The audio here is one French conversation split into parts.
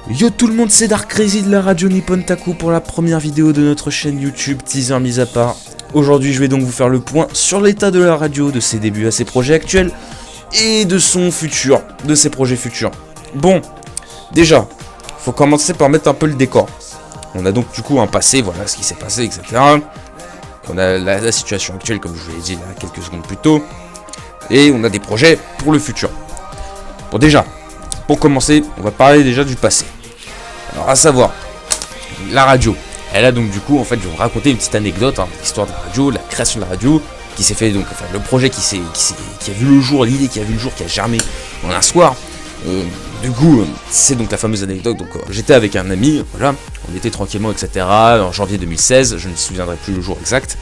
Yo tout le monde, c'est Dark Crazy de la radio Nippon Taku pour la première vidéo de notre chaîne YouTube, teaser mis à part. Aujourd'hui je vais donc vous faire le point sur l'état de la radio, de ses débuts à ses projets actuels et de son futur, de ses projets futurs. Bon, déjà, faut commencer par mettre un peu le décor. On a donc du coup un passé, voilà ce qui s'est passé, etc. On a la situation actuelle comme je vous l'ai dit il y a quelques secondes plus tôt. Et on a des projets pour le futur. Bon déjà, pour commencer, on va parler déjà du passé. Alors à savoir, la radio. Elle a donc du coup, en fait, je vais vous raconter une petite anecdote, l'histoire de la radio, la création de la radio, qui s'est fait donc, enfin le projet qui a vu le jour, l'idée qui a vu le jour, qui a germé en un soir. Du coup, c'est donc la fameuse anecdote. Donc j'étais avec un ami, voilà, on était tranquillement, etc. En janvier 2016, je ne me souviendrai plus le jour exact.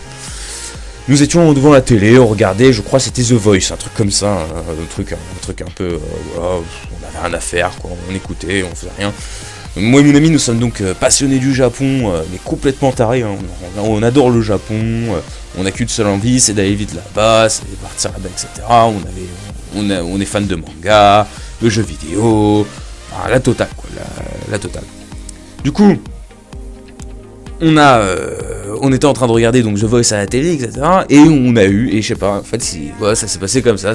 Nous étions devant la télé, on regardait, je crois c'était The Voice, un truc comme ça, un truc un peu, voilà, on avait rien à faire, quoi, on écoutait, on faisait rien. Moi et mon ami, nous sommes donc passionnés du Japon, mais complètement tarés, on adore le Japon, on n'a qu'une seule envie, c'est d'aller vite là-bas, c'est de partir là-bas, etc. On est fan de manga, de jeux vidéo, enfin, la totale, quoi, la totale. Du coup, on était en train de regarder donc The Voice à la télé, etc. Et on a eu, et je sais pas, en fait, voilà, ça s'est passé comme ça.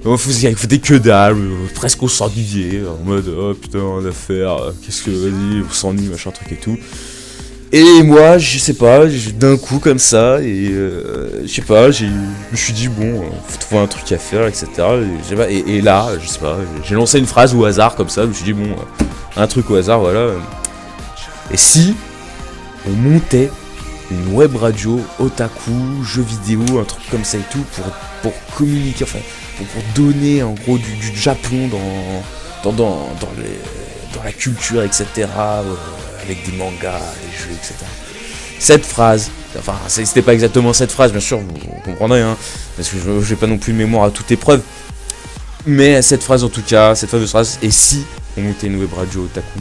On faisait que dalle, presque on s'ennuyait, en mode oh putain, on a à faire, qu'est-ce que, vas-y, on s'ennuie, machin, truc et tout. Et moi, je sais pas, d'un coup comme ça, et je sais pas, je me suis dit bon, faut trouver un truc à faire, etc. Et là, je sais pas, j'ai lancé une phrase au hasard comme ça, je me suis dit bon, un truc au hasard, voilà. Et si on montait une web radio, otaku, jeux vidéo, un truc comme ça et tout, pour communiquer, enfin, pour donner en gros du Japon dans la culture, etc., avec des mangas, des jeux, etc. Cette phrase, enfin, c'était pas exactement cette phrase, bien sûr, vous comprendrez, parce que je n'ai pas non plus de mémoire à toute épreuve, mais cette phrase en tout cas, cette fameuse phrase, et si on montait une web radio otaku,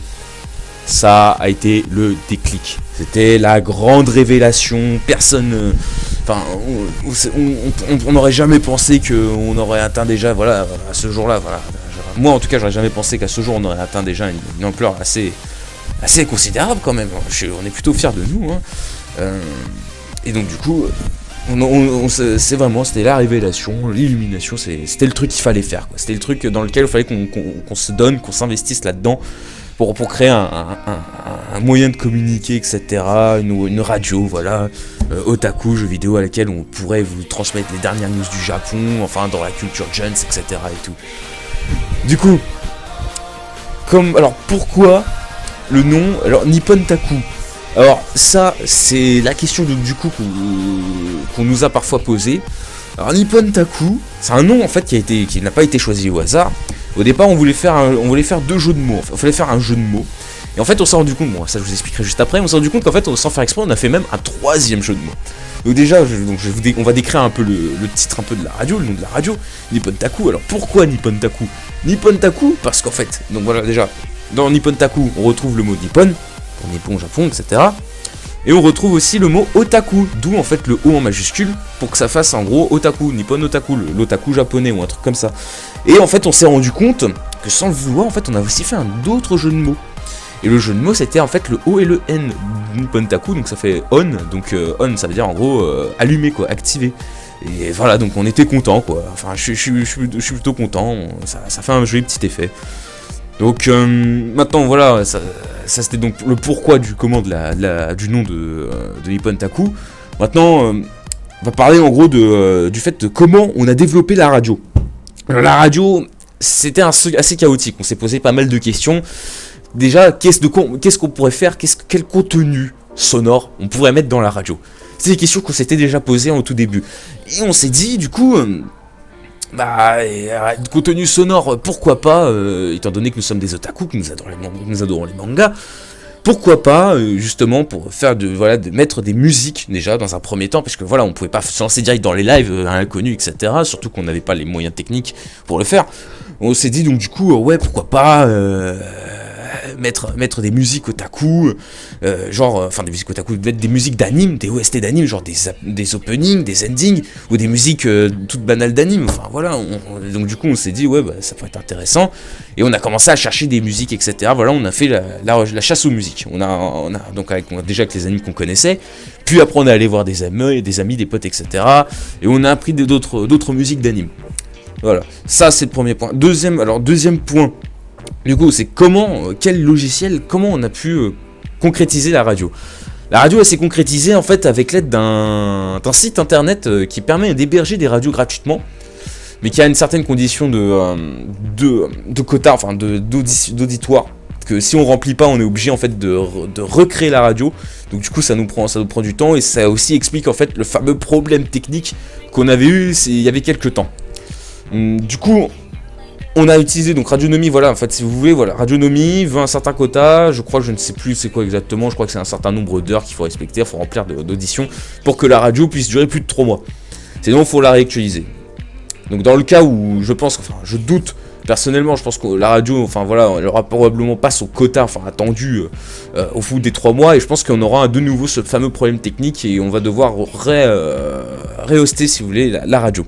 ça a été le déclic. C'était la grande révélation. Personne, enfin, on n'aurait jamais pensé qu'on aurait atteint déjà, voilà, à ce jour-là, voilà. Moi, en tout cas, j'aurais jamais pensé qu'à ce jour, on aurait atteint déjà une ampleur assez considérable quand même. On est plutôt fiers de nous. Et donc, du coup, c'était la révélation, l'illumination. C'était le truc qu'il fallait faire, quoi. C'était le truc dans lequel il fallait qu'on se donne, qu'on s'investisse là-dedans. Pour créer un moyen de communiquer, etc., une radio, voilà, otaku, jeux vidéo, à laquelle on pourrait vous transmettre les dernières news du Japon, enfin, dans la culture Jones, etc., et tout. Du coup, alors, pourquoi le nom, alors, Nippon Taku? Alors, ça, c'est la question, du coup, qu'on nous a parfois posée. Alors, Nippon Taku, c'est un nom, en fait, qui n'a pas été choisi au hasard. Au départ, on voulait faire deux jeux de mots. Il fallait faire un jeu de mots. Et en fait, on s'est rendu compte, bon, ça je vous expliquerai juste après, on s'est rendu compte qu'en fait, sans faire exprès, on a fait même un troisième jeu de mots. Donc déjà, on va décrire un peu le titre un peu de la radio, le nom de la radio, Nippon Taku. Alors pourquoi Nippon Taku? Nippon Taku, parce qu'en fait, donc voilà, déjà, dans Nippon Taku, on retrouve le mot Nippon, pour Nippon, Japon, etc. Et on retrouve aussi le mot otaku, d'où en fait le O en majuscule, pour que ça fasse en gros otaku, Nippon otaku, l'otaku japonais ou un truc comme ça. Et en fait on s'est rendu compte que sans le vouloir, en fait on a aussi fait un autre jeu de mots. Et le jeu de mots c'était en fait le O et le N, Nippon taku, donc ça fait on, donc on ça veut dire en gros allumer quoi, activer. Et voilà, donc on était content quoi, enfin je suis plutôt content, ça fait un joli petit effet. Donc maintenant voilà, ça c'était donc le pourquoi du comment du nom de Nippon Taku. Maintenant on va parler en gros du fait de comment on a développé la radio. Alors, la radio c'était assez chaotique, on s'est posé pas mal de questions. Déjà qu'est-ce qu'on pourrait faire, quel contenu sonore on pourrait mettre dans la radio. C'est des questions qu'on s'était déjà posées en tout début. Et on s'est dit du coup contenu sonore, pourquoi pas, étant donné que nous sommes des otaku, que nous adorons les mangas, pourquoi pas, justement, pour faire de mettre des musiques, déjà, dans un premier temps, parce que voilà, on pouvait pas se lancer direct dans les lives, à l'inconnu, etc., surtout qu'on n'avait pas les moyens techniques pour le faire. On s'est dit, donc, du coup, ouais, pourquoi pas, mettre des musiques otaku, des musiques otaku, mettre des musiques d'anime, des OST d'anime, genre des openings, des endings, ou des musiques toutes banales d'anime, enfin voilà, donc du coup on s'est dit, ouais, bah, ça pourrait être intéressant, et on a commencé à chercher des musiques, etc., voilà, on a fait la chasse aux musiques, on a donc déjà avec les animes qu'on connaissait, puis après on est allé voir des amis, des potes, etc., et on a appris d'autres musiques d'anime. Voilà, ça c'est le premier point. Deuxième point, du coup, c'est quel logiciel, comment on a pu concrétiser la radio. La radio, elle s'est concrétisée en fait avec l'aide d'un site internet qui permet d'héberger des radios gratuitement, mais qui a une certaine condition de quota, enfin d'auditoire, que si on remplit pas, on est obligé en fait de recréer la radio. Donc du coup, ça nous prend du temps, et ça aussi explique en fait le fameux problème technique qu'on avait eu il y avait quelques temps. Du coup, on a utilisé donc Radionomie, voilà, en fait, si vous voulez, voilà, Radionomie veut un certain quota, je crois que je ne sais plus c'est quoi exactement, je crois que c'est un certain nombre d'heures qu'il faut respecter, il faut remplir d'auditions pour que la radio puisse durer plus de 3 mois. Sinon, il faut la réactualiser. Donc dans le cas où je doute, personnellement, je pense que la radio, enfin voilà, elle aura probablement pas son quota, attendu au bout des 3 mois, et je pense qu'on aura de nouveau ce fameux problème technique, et on va devoir réhoster, si vous voulez, la radio.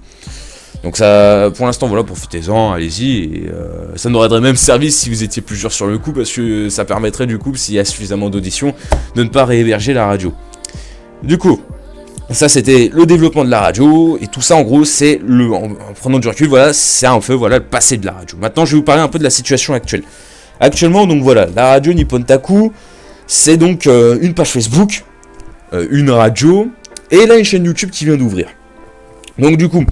Donc ça, pour l'instant, voilà, profitez-en, allez-y, et ça nous aiderait même service si vous étiez plusieurs sur le coup, parce que ça permettrait du coup, s'il y a suffisamment d'auditions, de ne pas réhéberger la radio. Du coup, ça c'était le développement de la radio, et tout ça en gros c'est en prenant du recul, voilà, c'est un peu le passé de la radio. Maintenant je vais vous parler un peu de la situation actuelle. Actuellement, donc voilà, la radio Nippontaku, c'est donc une page Facebook, une radio, et là une chaîne YouTube qui vient d'ouvrir. Donc du coup,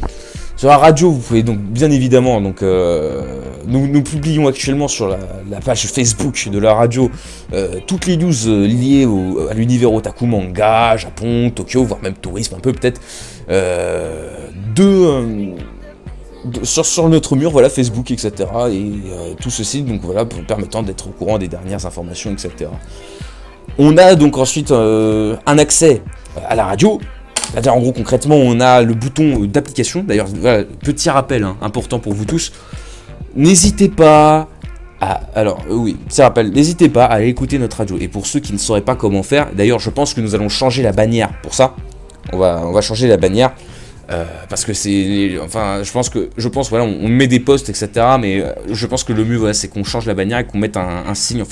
sur la radio, vous pouvez donc bien évidemment, donc nous publions actuellement sur la page Facebook de la radio toutes les news liées à l'univers otaku, manga, Japon, Tokyo, voire même tourisme un peu peut-être, sur notre mur, voilà, Facebook, etc. Et tout ceci, donc voilà, permettant d'être au courant des dernières informations, etc. On a donc ensuite un accès à la radio. C'est-à-dire, en gros, concrètement, on a le bouton d'application. D'ailleurs, voilà, petit rappel important pour vous tous. N'hésitez pas n'hésitez pas à aller écouter notre radio. Et pour ceux qui ne sauraient pas comment faire, d'ailleurs, je pense que nous allons changer la bannière pour ça. On va changer la bannière. Parce que je pense voilà, on met des posts, etc. Mais je pense que le mieux, voilà, c'est qu'on change la bannière et qu'on mette un signe,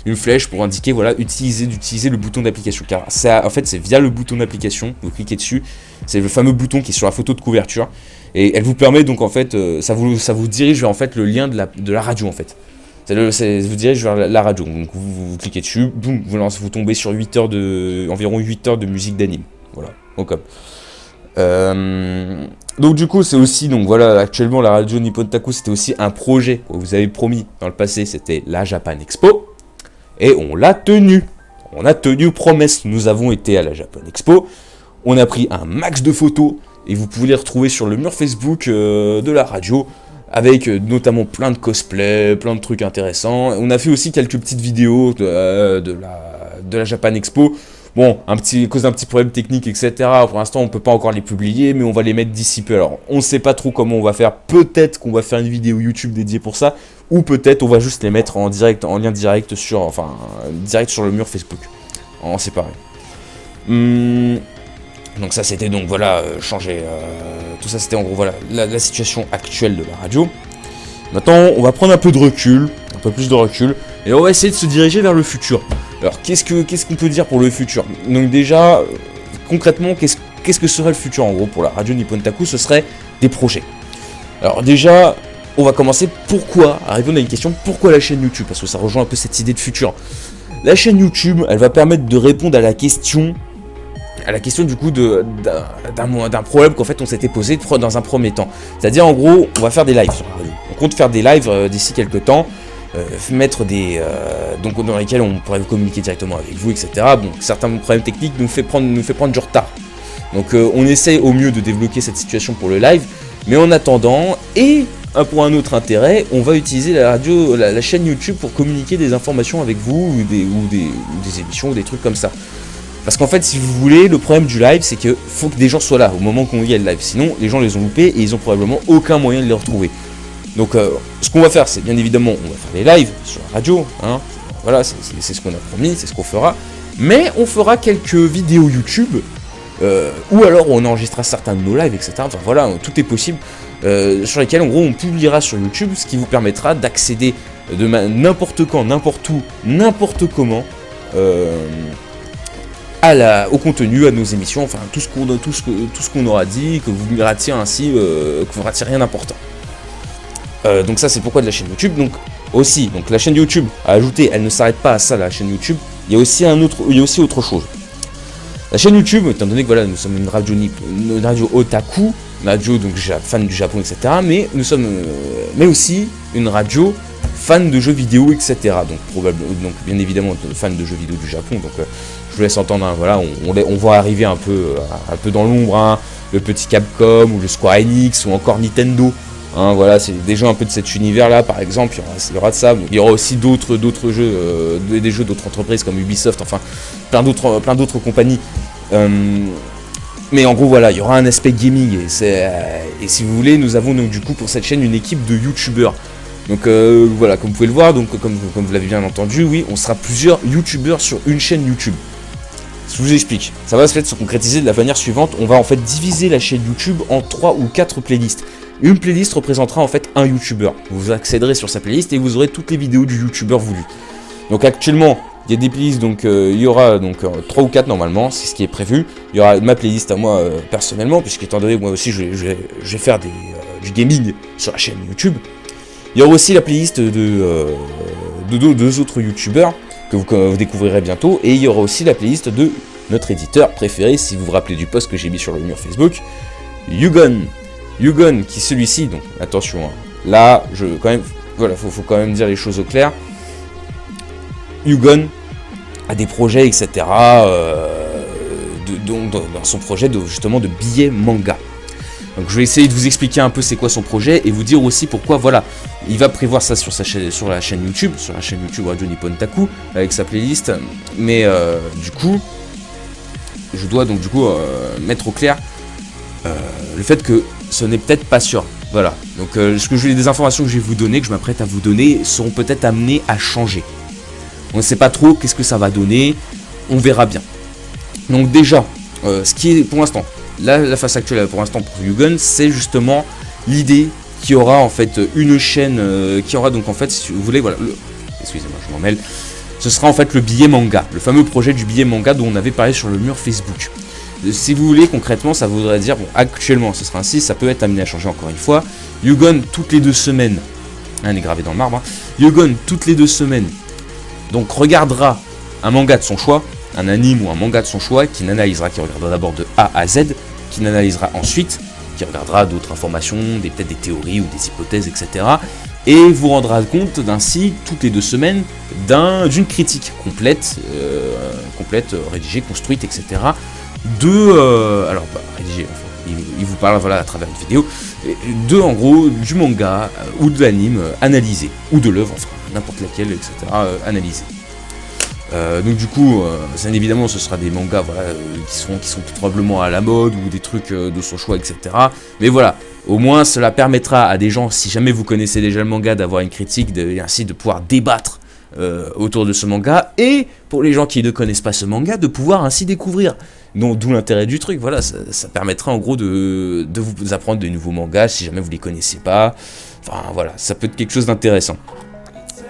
une flèche pour indiquer, voilà, d'utiliser le bouton d'application. Car en fait, c'est via le bouton d'application, vous cliquez dessus, c'est le fameux bouton qui est sur la photo de couverture, et elle vous permet donc en fait, ça vous dirige vers en fait le lien de la radio en fait. Vous dirige vers la radio. Donc vous cliquez dessus, boum, vous tombez sur environ 8 heures de musique d'anime. Voilà, au comme. Donc du coup c'est aussi, donc voilà, actuellement la radio Nippontaku, c'était aussi un projet que vous avez promis dans le passé, c'était la Japan Expo, et on l'a tenu. On a tenu promesse. Nous avons été à la Japan Expo, on a pris un max de photos, et vous pouvez les retrouver sur le mur Facebook de la radio, avec notamment plein de cosplays, plein de trucs intéressants. On a fait aussi quelques petites vidéos de la Japan Expo. Bon, à cause d'un petit problème technique, etc. Pour l'instant, on peut pas encore les publier, mais on va les mettre d'ici peu. Alors, on sait pas trop comment on va faire. Peut-être qu'on va faire une vidéo YouTube dédiée pour ça, ou peut-être on va juste les mettre en lien direct direct sur le mur Facebook, en séparé. Donc ça, c'était donc voilà, changer. Tout ça, c'était en gros voilà la situation actuelle de la radio. Maintenant, on va prendre un peu plus de recul, et on va essayer de se diriger vers le futur. Alors, qu'est-ce qu'on peut dire pour le futur? Donc déjà, concrètement, qu'est-ce que serait le futur en gros pour la radio Nippontaku? Ce serait des projets. Alors déjà, on va commencer à répondre à une question, pourquoi la chaîne YouTube? Parce que ça rejoint un peu cette idée de futur. La chaîne YouTube, elle va permettre de répondre à la question du coup d'un problème qu'en fait on s'était posé dans un premier temps. C'est-à-dire en gros, on va faire des lives sur la radio. On compte faire des lives d'ici quelques temps. Mettre donc dans lesquels on pourrait communiquer directement avec vous, etc. Bon, certains problèmes techniques nous fait prendre du retard. Donc on essaye au mieux de débloquer cette situation pour le live, mais en attendant, et pour un autre intérêt, on va utiliser la chaîne YouTube pour communiquer des informations avec vous, ou des émissions, ou des trucs comme ça. Parce qu'en fait, si vous voulez, le problème du live, c'est qu'il faut que des gens soient là au moment qu'on y a le live. Sinon, les gens les ont loupés et ils ont probablement aucun moyen de les retrouver. Donc ce qu'on va faire, c'est bien évidemment, on va faire des lives sur la radio, voilà, c'est ce qu'on a promis, c'est ce qu'on fera. Mais on fera quelques vidéos YouTube, ou alors on enregistrera certains de nos lives, etc. Enfin voilà, tout est possible, sur lesquels en gros on publiera sur YouTube, ce qui vous permettra d'accéder de n'importe quand, n'importe où, n'importe comment, au contenu, à nos émissions, enfin tout ce qu'on aura dit, que vous ratiez ainsi, que vous ratiez rien d'important. Donc ça c'est pourquoi de la chaîne YouTube. Donc aussi, donc la chaîne YouTube à ajouter, elle ne s'arrête pas à ça, la chaîne YouTube. Il y a aussi autre chose. La chaîne YouTube, étant donné que voilà, nous sommes une radio otaku, une radio donc fan du Japon, etc. Mais nous sommes, mais aussi une radio fan de jeux vidéo, etc. Donc bien évidemment fan de jeux vidéo du Japon. Donc je vous laisse entendre, hein, voilà, on va arriver un peu dans l'ombre, hein, le petit Capcom ou le Square Enix ou encore Nintendo. Hein, voilà, c'est des jeux un peu de cet univers-là, par exemple, il y aura de ça. Il y aura aussi d'autres jeux, des jeux d'autres entreprises comme Ubisoft, enfin, plein d'autres compagnies. Mais en gros, voilà, il y aura un aspect gaming. Et si vous voulez, nous avons donc du coup pour cette chaîne une équipe de youtubeurs. Donc voilà, comme vous pouvez le voir, donc comme vous l'avez bien entendu, oui, on sera plusieurs youtubeurs sur une chaîne YouTube. Je vous explique, ça va se concrétiser de la manière suivante. On va en fait diviser la chaîne YouTube en 3 ou 4 playlists. Une playlist représentera en fait un youtubeur. Vous accéderez sur sa playlist et vous aurez toutes les vidéos du youtubeur voulu. Donc actuellement, il y a des playlists, donc il y aura donc 3 ou 4 normalement, c'est ce qui est prévu. Il y aura ma playlist à moi personnellement, puisque étant donné que moi aussi je vais faire du gaming sur la chaîne YouTube. Il y aura aussi la playlist de deux autres youtubeurs que vous découvrirez bientôt. Et il y aura aussi la playlist de notre éditeur préféré, si vous vous rappelez du post que j'ai mis sur le mur Facebook, Yugon, qui celui-ci, donc attention, hein, là, voilà, faut quand même dire les choses au clair. Yugon a des projets, etc. Dans son projet justement de billets manga. Donc je vais essayer de vous expliquer un peu c'est quoi son projet et vous dire aussi pourquoi, voilà, il va prévoir ça sur la chaîne YouTube Radio Nippon Taku avec sa playlist. Mais du coup, je dois donc du coup mettre au clair le fait que ce n'est peut-être pas sûr. Voilà. Donc des informations que je vais vous donner, que je m'apprête à vous donner, seront peut-être amenées à changer. On ne sait pas trop qu'est-ce que ça va donner. On verra bien. Donc déjà, ce qui est pour l'instant, la face actuelle pour l'instant pour Yugon, c'est justement l'idée qu'il y aura en fait une chaîne qui aura donc en fait, si vous voulez, voilà, excusez-moi, je m'en mêle. Ce sera en fait le billet manga, le fameux projet du billet manga dont on avait parlé sur le mur Facebook. Si vous voulez, concrètement, ça voudrait dire, bon, actuellement, ce sera ainsi, ça peut être amené à changer encore une fois. Yugon, toutes les 2 semaines, on est gravé dans le marbre, hein. Yugon, toutes les 2 semaines, donc regardera un manga de son choix, un anime ou un manga de son choix, qui regardera d'abord de A à Z, qui n'analysera ensuite, qui regardera d'autres informations, peut-être des théories ou des hypothèses, etc. Et vous rendra compte d'ainsi, toutes les 2 semaines, d'une critique complète, rédigée, construite, etc. Rédigé, enfin, il vous parle voilà, à travers une vidéo, en gros, du manga ou de l'anime analysé, ou de l'œuvre, enfin, n'importe laquelle, etc. Analysé. Donc du coup, bien évidemment, ce sera des mangas voilà, qui sont probablement à la mode, ou des trucs de son choix, etc. Mais voilà, au moins cela permettra à des gens, si jamais vous connaissez déjà le manga, d'avoir une critique, et ainsi de pouvoir débattre autour de ce manga, et pour les gens qui ne connaissent pas ce manga, de pouvoir ainsi découvrir. D'où l'intérêt du truc, voilà, ça permettra en gros de vous apprendre de nouveaux mangas si jamais vous ne les connaissez pas. Enfin voilà, ça peut être quelque chose d'intéressant.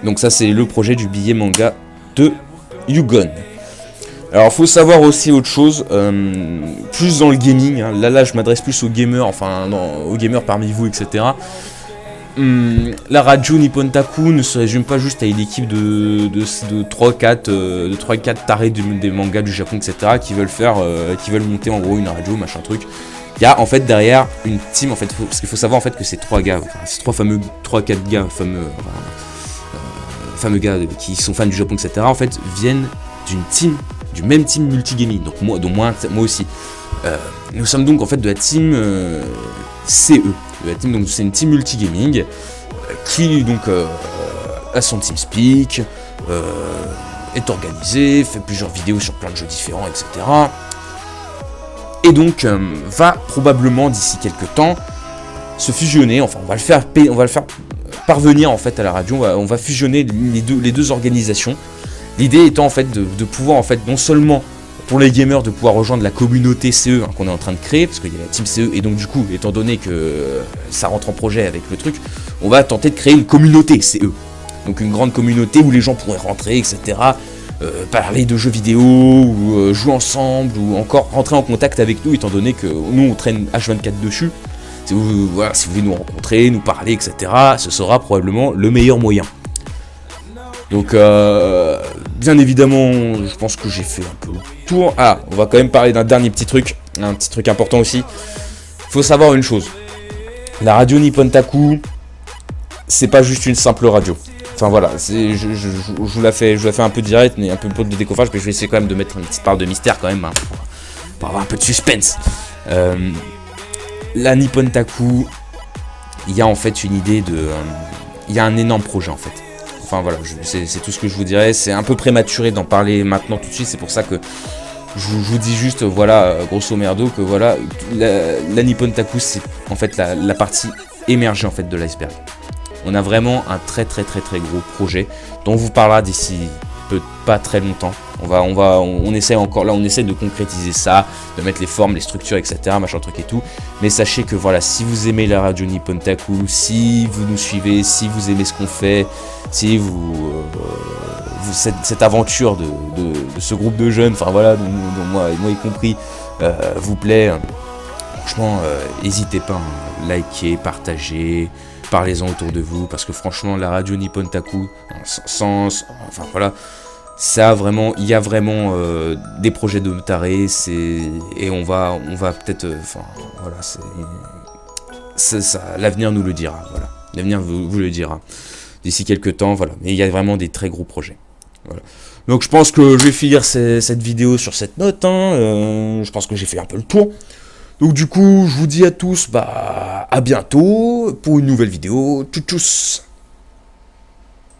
Donc ça c'est le projet du billet manga de Yugon. Alors faut savoir aussi autre chose, plus dans le gaming, hein, là je m'adresse plus aux gamers, aux gamers parmi vous, etc. La radio Nippon Taku ne se résume pas juste à une équipe de 3-4 tarés des mangas du Japon, etc. qui veulent monter en gros une radio, machin truc. Il y a en fait derrière une team, en fait, parce qu'il faut savoir en fait que ces 3 gars, ces 3-4 gars fameux gars qui sont fans du Japon, etc. en fait viennent du même team multigaming, donc moi aussi. Nous sommes donc en fait de la team CE. Donc c'est une team multigaming qui donc a son TeamSpeak, est organisée, fait plusieurs vidéos sur plein de jeux différents, etc. Et donc va probablement d'ici quelques temps se fusionner, enfin on va le faire parvenir en fait à la radio, on va fusionner les deux organisations L'idée étant en fait de pouvoir en fait non seulement pour les gamers de pouvoir rejoindre la communauté CE qu'on est en train de créer, parce qu'il y a la team CE, et donc du coup, étant donné que ça rentre en projet avec le truc, on va tenter de créer une communauté CE. Donc une grande communauté où les gens pourraient rentrer, etc. Parler de jeux vidéo, ou jouer ensemble, ou encore rentrer en contact avec nous, étant donné que nous on traîne H24 dessus. Si vous voulez nous rencontrer, nous parler, etc., ce sera probablement le meilleur moyen. Donc, bien évidemment, je pense que j'ai fait un peu le tour. Ah, on va quand même parler d'un dernier petit truc, un petit truc important aussi. Faut savoir une chose, la radio Nippon Taku, c'est pas juste une simple radio. Enfin voilà, je vous la fais un peu direct, mais un peu de décoffrage, mais je vais essayer quand même de mettre une petite part de mystère quand même, hein, pour avoir un peu de suspense. La Nippon Taku, il y a en fait une idée de... il y a un énorme projet en fait. Enfin voilà, c'est tout ce que je vous dirais. C'est un peu prématuré d'en parler maintenant tout de suite, c'est pour ça que je vous dis juste, voilà, grosso merdo, que voilà, la Nippon Taku, c'est en fait la partie émergée en fait de l'iceberg. On a vraiment un très gros projet dont on vous parlera d'ici pas très longtemps. On essaie encore là, on essaie de concrétiser ça, de mettre les formes, les structures, etc., machin truc et tout. Mais sachez que voilà, si vous aimez la radio Nippon Taku, si vous nous suivez, si vous aimez ce qu'on fait, si cette aventure de ce groupe de jeunes, enfin voilà, dont moi y compris, vous plaît, franchement, n'hésitez pas, hein, likez, partagez. Parlez-en autour de vous, parce que franchement, la radio Nippon Taku, enfin voilà, il y a vraiment des projets de tarés, et on va peut-être, enfin voilà, ça, l'avenir nous le dira, voilà, l'avenir vous le dira d'ici quelques temps, voilà, mais il y a vraiment des très gros projets, voilà. Donc je pense que je vais finir cette vidéo sur cette note, hein, je pense que j'ai fait un peu le tour. Donc du coup, je vous dis à tous, à bientôt pour une nouvelle vidéo. Tchuss tchuss.